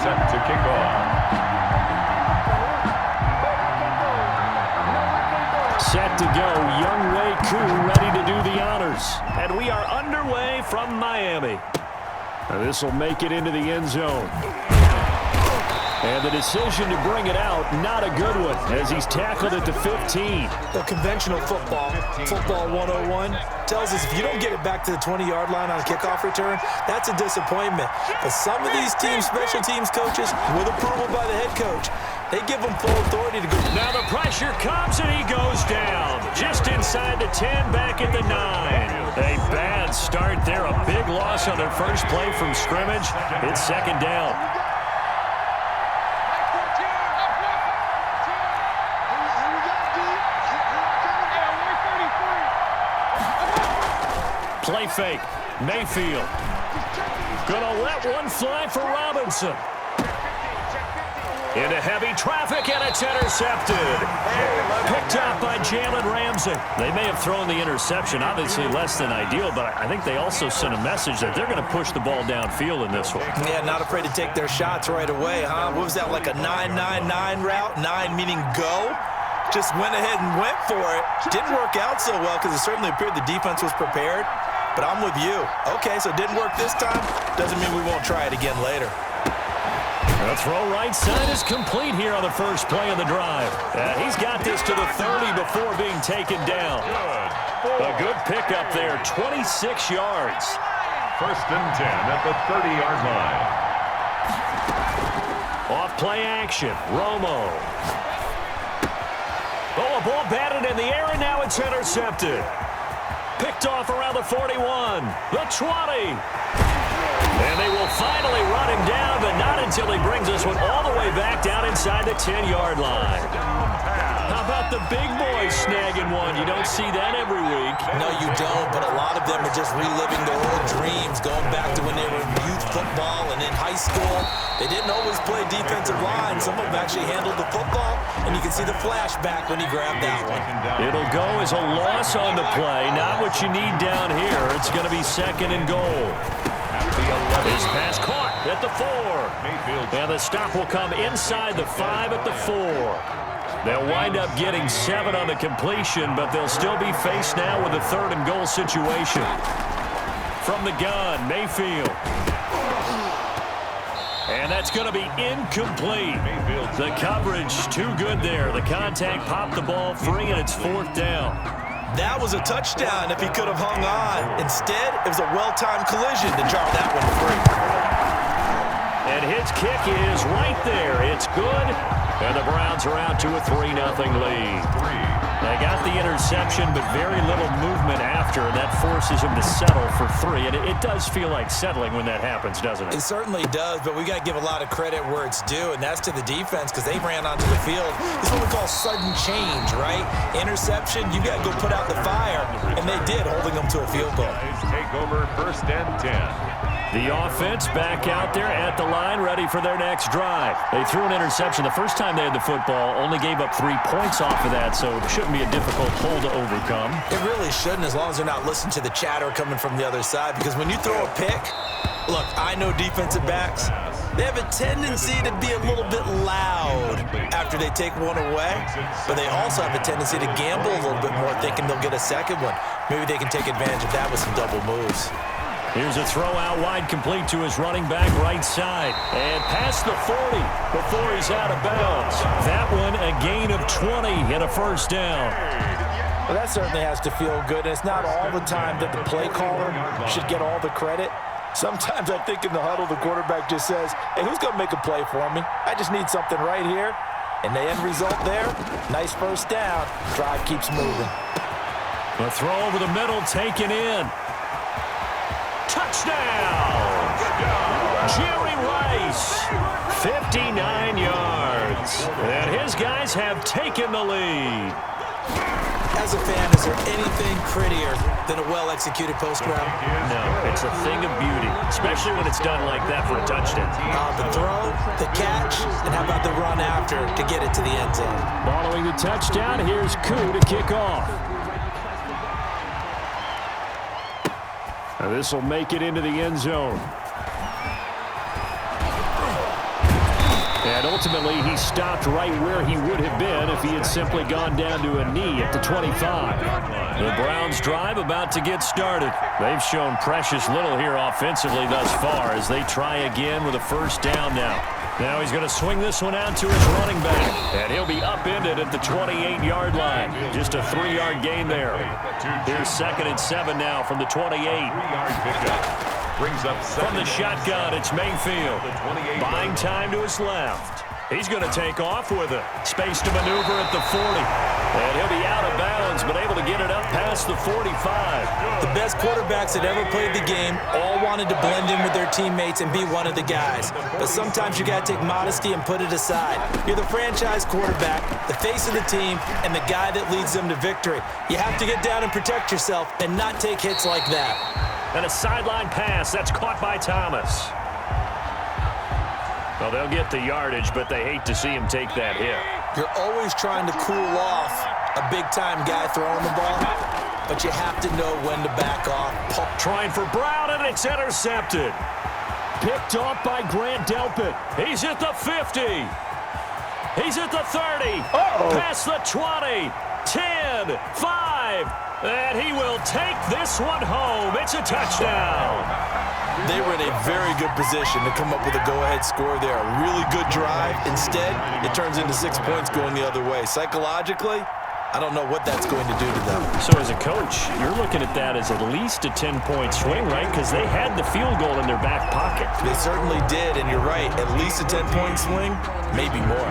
set to kick off. Set to go, Younghoe Koo ready to do the honors. And we are underway from Miami. This will make it into the end zone. And the decision to bring it out, not a good one, as he's tackled at the 15. The conventional football 101, tells us if you don't get it back to the 20-yard line on a kickoff return, that's a disappointment. But some of these teams, special teams coaches, with approval by the head coach, they give them full authority to go. Now the pressure comes and he goes down. Just inside the 10, back at the 9. A bad start there, a big loss on their first play from scrimmage. It's second down. Play fake. Mayfield. Gonna let one fly for Robinson. Into heavy traffic, and it's intercepted. Picked up by Jalen Ramsey. They may have thrown the interception, obviously less than ideal, but I think they also sent a message that they're going to push the ball downfield in this one. Yeah, not afraid to take their shots right away, huh? What was that, like a 9-9-9 route? 9 meaning go? Just went ahead and went for it. Didn't work out so well because it certainly appeared the defense was prepared. But I'm with you. Okay, so it didn't work this time. Doesn't mean we won't try it again later. The throw right side is complete here on the first play of the drive. He's got this to the 30 before being taken down. A good pickup there, 26 yards. First and 10 at the 30-yard line. Off play action, Romo. Oh, a ball batted in the air, and now it's intercepted. Picked off around the 41, the 20. And they will finally run him down, but not until he brings this one all the way back down inside the 10-yard line. How about the big boys snagging one? You don't see that every week. No, you don't, but a lot of them are just reliving their old dreams, going back to when they were in youth football and in high school. They didn't always play defensive line. Some of them actually handled the football, and you can see the flashback when he grabbed that one. It'll go as a loss on the play, not what you need down here. It's going to be second and goal. This pass caught at the 4. And the stop will come inside the 5 at the 4. They'll wind up getting 7 on the completion, but they'll still be faced now with a third and goal situation. From the gun, Mayfield. And that's going to be incomplete. The coverage too good there. The contact popped the ball free, and it's fourth down. That was a touchdown if he could have hung on. Instead, it was a well-timed collision to jar that one free. And his kick is right there. It's good. And the Browns are out to a 3-0 lead. They got the interception, but very little movement after, and that forces him to settle for 3. And it does feel like settling when that happens, doesn't it? It certainly does, but we got to give a lot of credit where it's due, and that's to the defense because they ran onto the field. This is what we call sudden change, right? Interception, you got to go put out the fire, and they did, holding them to a field goal. Take over first and 10. The offense back out there at the line, ready for their next drive. They threw an interception the first time they had the football, only gave up 3 points off of that, so it shouldn't be a difficult hole to overcome. It really shouldn't, as long as they're not listening to the chatter coming from the other side, because when you throw a pick, look, I know defensive backs, they have a tendency to be a little bit loud after they take one away, but they also have a tendency to gamble a little bit more, thinking they'll get a second one. Maybe they can take advantage of that with some double moves. Here's a throw out wide, complete to his running back right side. And past the 40 before he's out of bounds. That one a gain of 20 and a first down. Well, that certainly has to feel good. And it's not all the time that the play caller should get all the credit. Sometimes I think in the huddle, the quarterback just says, hey, who's going to make a play for me? I just need something right here. And the end result there, nice first down. Drive keeps moving. The throw over the middle, taken in. Touchdown! Jerry Rice, 59 yards. And his guys have taken the lead. As a fan, is there anything prettier than a well-executed post route? No, it's a thing of beauty, especially when it's done like that for a touchdown. The throw, the catch, and how about the run after to get it to the end zone? Following the touchdown, here's Koo to kick off. Now this will make it into the end zone. And ultimately, he stopped right where he would have been if he had simply gone down to a knee at the 25. The Browns' drive about to get started. They've shown precious little here offensively thus far as they try again with a first down now. Now he's going to swing this one out to his running back, and he'll be upended at the 28-yard line. Just a 3-yard gain there. Here's 2nd and 7 now from the 28. Brings up from the shotgun, it's Mayfield. Buying time to his left. He's going to take off with it. Space to maneuver at the 40. And he'll be out of bounds, but able to get it up past the 45. The best quarterbacks that ever played the game all wanted to blend in with their teammates and be one of the guys. But sometimes you got to take modesty and put it aside. You're the franchise quarterback, the face of the team, and the guy that leads them to victory. You have to get down and protect yourself and not take hits like that. And a sideline pass. That's caught by Thomas. Well, they'll get the yardage, but they hate to see him take that hit. You're always trying to cool off a big-time guy throwing the ball, but you have to know when to back off. Trying for Brown, and it's intercepted. Picked off by Grant Delpit. He's at the 50. He's at the 30. Past the 20. 10, 5. And he will take this one home. It's a touchdown. They were in a very good position to come up with a go-ahead score there. A really good drive. Instead, it turns into 6 points going the other way. Psychologically, I don't know what that's going to do to them. So as a coach, you're looking at that as at least a 10-point swing, right? Because they had the field goal in their back pocket. They certainly did, and you're right. At least a 10-point swing, maybe more.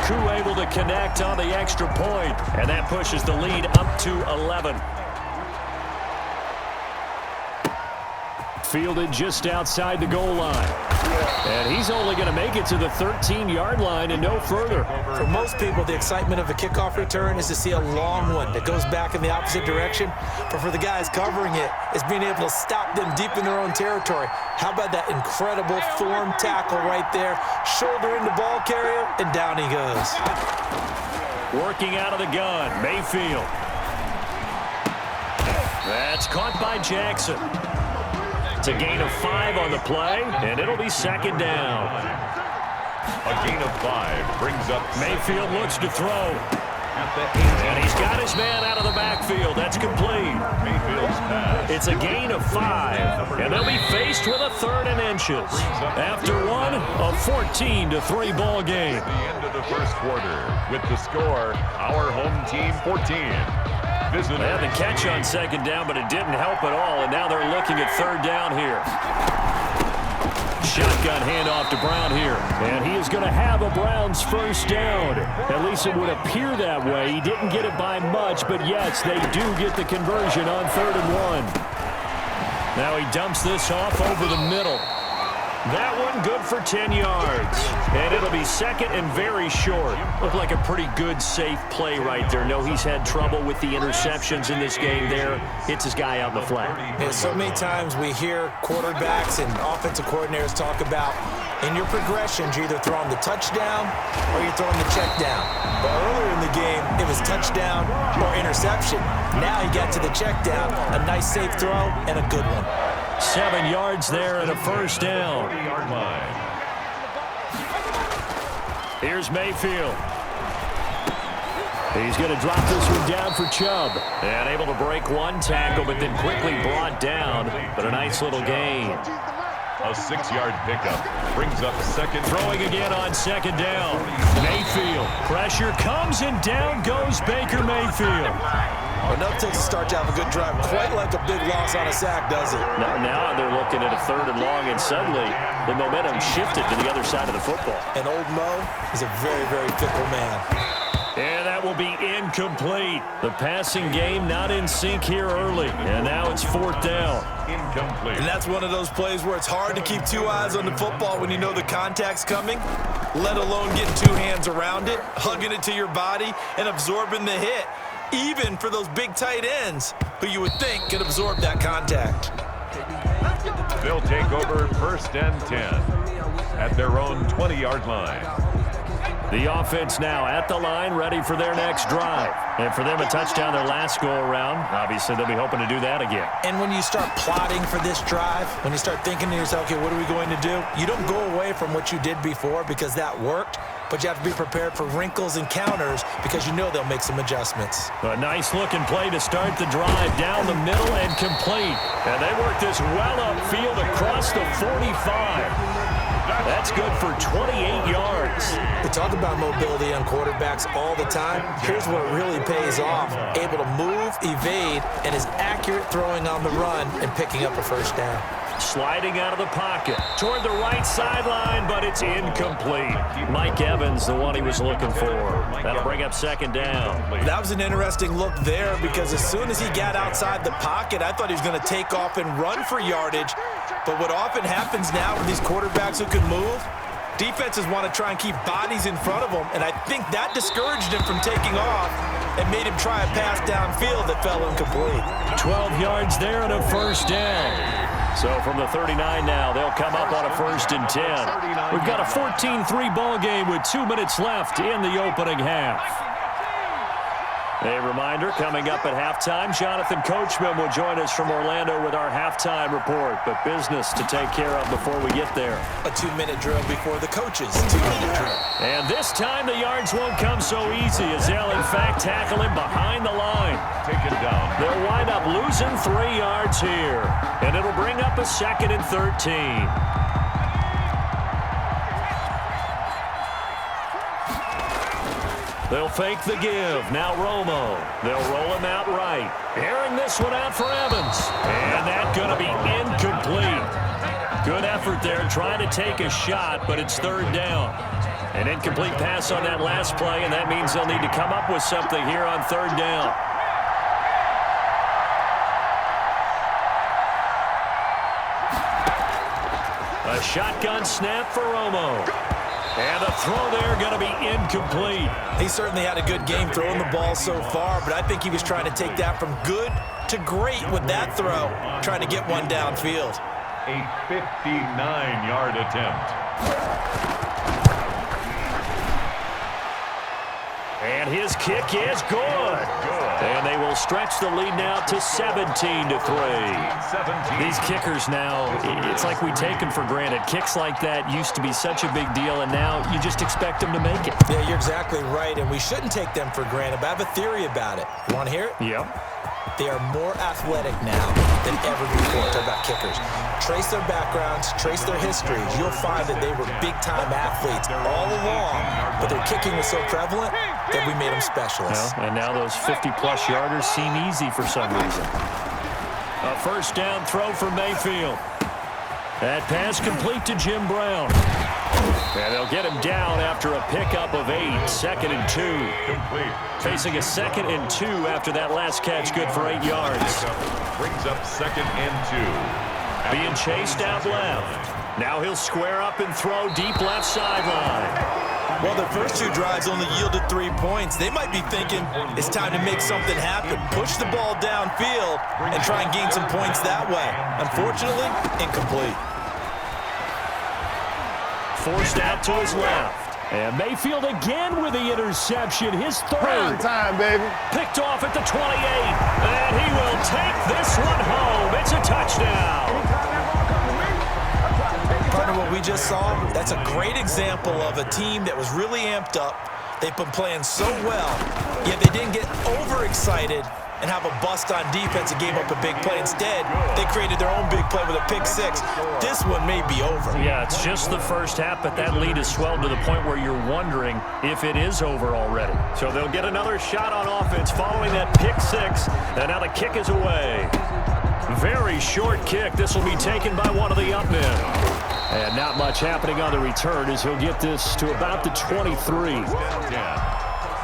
Koo able to connect on the extra point, and that pushes the lead up to 11. Fielded just outside the goal line. And he's only going to make it to the 13-yard line and no further. For most people, the excitement of a kickoff return is to see a long one that goes back in the opposite direction. But for the guys covering it, it's being able to stop them deep in their own territory. How about that incredible form tackle right there? Shoulder in the ball carrier, and down he goes. Working out of the gun, Mayfield. That's caught by Jackson. It's a gain of 5 on the play, and it'll be 2nd down. A gain of 5 brings up Mayfield looks to throw. And he's got his man out of the backfield. That's complete. Mayfield's pass. It's a gain of 5, and they'll be faced with a 3rd and inches. After one, a 14-3 ball game. The end of the first quarter with the score, our home team 14. They had the catch on 2nd down, but it didn't help at all, and now they're looking at 3rd down here. Shotgun handoff to Brown here, and he is going to have a Browns first down. At least it would appear that way. He didn't get it by much, but yes, they do get the conversion on 3rd and 1. Now he dumps this off over the middle. That one good for 10 yards. And it'll be 2nd and very short. Looked like a pretty good, safe play right there. No, he's had trouble with the interceptions in this game there. Hits his guy out in the flat. Yeah, so many times we hear quarterbacks and offensive coordinators talk about in your progressions, you're either throwing the touchdown or you're throwing the check down. But earlier in the game, it was touchdown or interception. Now he got to the check down. A nice, safe throw and a good one. 7 yards there and a first down. Here's Mayfield. He's going to drop this one down for Chubb. And able to break one tackle, but then quickly brought down. But a nice little gain. A 6-yard pickup brings up 2nd. Throwing again on 2nd down. Mayfield. Pressure comes and down goes Baker Mayfield. Enough to start to have a good drive. Quite like a big loss on a sack, does it? Now they're looking at a 3rd and long, and suddenly the momentum shifted to the other side of the football. And old Mo is a very, very fickle man. And that will be incomplete. The passing game not in sync here early. And now it's 4th down. Incomplete. And that's one of those plays where it's hard to keep 2 eyes on the football when you know the contact's coming, let alone getting 2 hands around it, hugging it to your body, and absorbing the hit. Even for those big tight ends who you would think could absorb that contact. They'll take over 1st and 10 at their own 20-yard line. The offense now at the line, ready for their next drive. And for them, a touchdown their last go-around. Obviously, they'll be hoping to do that again. And when you start plotting for this drive, when you start thinking to yourself, okay, what are we going to do? You don't go away from what you did before because that worked, but you have to be prepared for wrinkles and counters because you know they'll make some adjustments. A nice-looking play to start the drive down the middle and complete. And they work this well upfield across the 45. That's good for 28 yards. We talk about mobility on quarterbacks all the time. Here's where it really pays off. Able to move, evade, and is accurate throwing on the run and picking up a first down. Sliding out of the pocket toward the right sideline, but it's incomplete. Mike Evans, the one he was looking for. That'll bring up second down. That was an interesting look there because as soon as he got outside the pocket, I thought he was going to take off and run for yardage. But what often happens now with these quarterbacks who can move, defenses want to try and keep bodies in front of them, and I think that discouraged him from taking off and made him try a pass downfield that fell incomplete. 12 yards there and a first down. So from the 39 now, they'll come up on a 1st and 10. We've got a 14-3 ball game with 2 minutes left in the opening half. A reminder, coming up at halftime, Jonathan Coachman will join us from Orlando with our halftime report, but business to take care of before we get there. A 2-minute drill before the coaches' 2-minute drill. And this time the yards won't come so easy as they'll in fact tackle him behind the line. Taken down. They'll wind up losing 3 yards here, and it'll bring up a 2nd and 13. They'll fake the give. Now Romo. They'll roll him out right. Airing this one out for Evans. And that's going to be incomplete. Good effort there trying to take a shot, but it's 3rd down. An incomplete pass on that last play, and that means they'll need to come up with something here on 3rd down. A shotgun snap for Romo. And the throw there going to be incomplete. He certainly had a good game throwing the ball so far, but I think he was trying to take that from good to great with that throw, trying to get one downfield. A 59-yard attempt. And his kick is good. And they will stretch the lead now to 17-3. These kickers now, it's like we take them for granted. Kicks like that used to be such a big deal, and now you just expect them to make it. Yeah, you're exactly right, and we shouldn't take them for granted, but I have a theory about it. You want to hear it? Yep. They are more athletic now than ever before. Talk about kickers. Trace their backgrounds, trace their histories. You'll find that they were big-time athletes all along, but their kicking was so prevalent that we made them specialists. Well, and now those 50-plus yarders seem easy for some reason. A first down throw for Mayfield. That pass complete to Jim Brown. And they'll get him down after a pickup of 8, 2nd and 2. Complete. Facing a 2nd and 2 after that last catch, good for 8 yards. Brings up 2nd and 2. Being chased out left. Now he'll square up and throw deep left sideline. Well, their first 2 drives only yielded 3 points. They might be thinking it's time to make something happen. Push the ball downfield and try and gain some points that way. Unfortunately, incomplete. Forced out to his left. And Mayfield again with the interception. His 3rd. Time, baby. Picked off at the 28. And he will take this one home. It's a touchdown. Partner, what we just saw, that's a great example of a team that was really amped up. They've been playing so well, yet they didn't get overexcited and have a bust on defense and gave up a big play. Instead, they created their own big play with a pick 6. This one may be over. Yeah, it's just the first half, but that lead has swelled to the point where you're wondering if it is over already. So they'll get another shot on offense following that pick 6, and now the kick is away. Very short kick. This will be taken by one of the up men. And not much happening on the return as he'll get this to about the 23.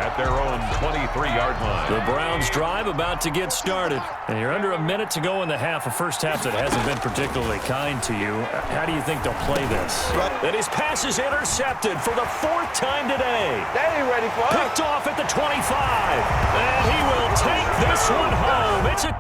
At their own 23-yard line. The Browns drive about to get started. And you're under a minute to go in the half, a first half that hasn't been particularly kind to you. How do you think they'll play this? And his pass is intercepted for the 4th time today. They ain't ready for us. Picked off at the 25. And he will take this one home. It's a